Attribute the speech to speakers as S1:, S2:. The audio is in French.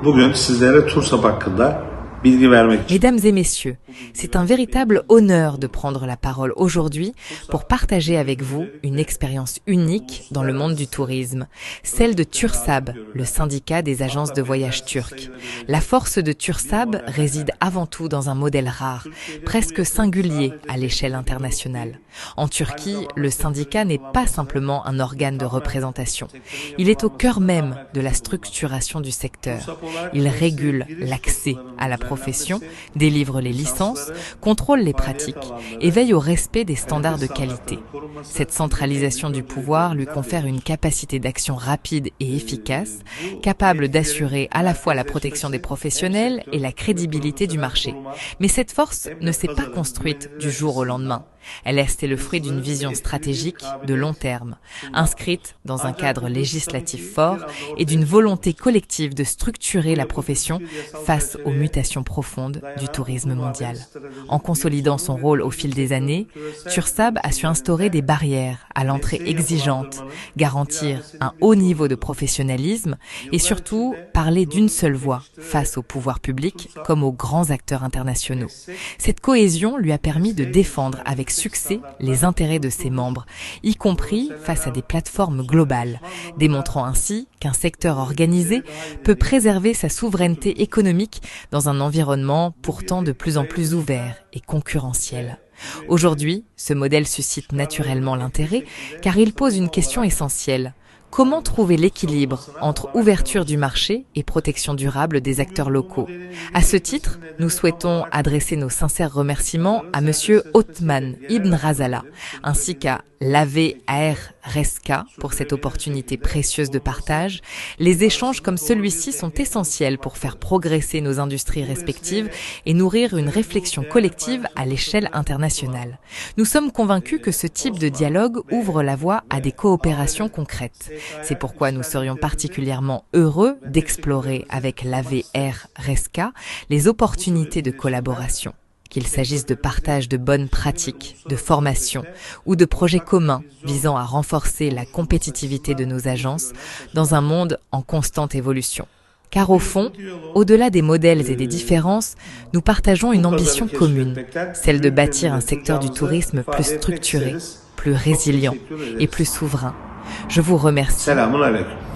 S1: Bugün sizlere TURSAP hakkında bilgi vermek için.
S2: Mesdames et messieurs, c'est un véritable honneur de prendre la parole aujourd'hui pour partager avec vous une expérience unique dans le monde du tourisme, celle de TURSAB, le syndicat des agences de voyage turques. La force de TURSAB réside avant tout dans un modèle rare, presque singulier à l'échelle internationale. En Turquie, le syndicat n'est pas simplement un organe de représentation. Il est au cœur même de la structuration du secteur. Il régule l'accès à la profession, délivre les licences, contrôle les pratiques et veille au respect des standards de qualité. Cette centralisation du pouvoir lui confère une capacité d'action rapide et efficace, capable d'assurer à la fois la protection des professionnels et la crédibilité du marché. Mais cette force ne s'est pas construite du jour au lendemain. Elle est restée le fruit d'une vision stratégique de long terme, inscrite dans un cadre législatif fort et d'une volonté collective de structurer la profession face aux mutations profondes du tourisme mondial. En consolidant son rôle au fil des années, TURSAB a su instaurer des barrières à l'entrée exigeante, garantir un haut niveau de professionnalisme et surtout parler d'une seule voix face au pouvoir public comme aux grands acteurs internationaux. Cette cohésion lui a permis de défendre avec succès les intérêts de ses membres, y compris face à des plateformes globales, démontrant ainsi qu'un secteur organisé peut préserver sa souveraineté économique dans un environnement pourtant de plus en plus ouvert et concurrentiel. Aujourd'hui, ce modèle suscite naturellement l'intérêt car il pose une question essentielle. Comment trouver l'équilibre entre ouverture du marché et protection durable des acteurs locaux? À ce titre, nous souhaitons adresser nos sincères remerciements à Monsieur Othman Ibn Razala, ainsi qu'à l'AVR Reska pour cette opportunité précieuse de partage. Les échanges comme celui-ci sont essentiels pour faire progresser nos industries respectives et nourrir une réflexion collective à l'échelle internationale. Nous sommes convaincus que ce type de dialogue ouvre la voie à des coopérations concrètes. C'est pourquoi nous serions particulièrement heureux d'explorer avec l'AVR Reska les opportunités de collaboration. Qu'il s'agisse de partage de bonnes pratiques, de formation ou de projets communs visant à renforcer la compétitivité de nos agences dans un monde en constante évolution. Car au fond, au-delà des modèles et des différences, nous partageons une ambition commune, celle de bâtir un secteur du tourisme plus structuré, plus résilient et plus souverain. Je vous remercie.
S1: Selamun aleyküm.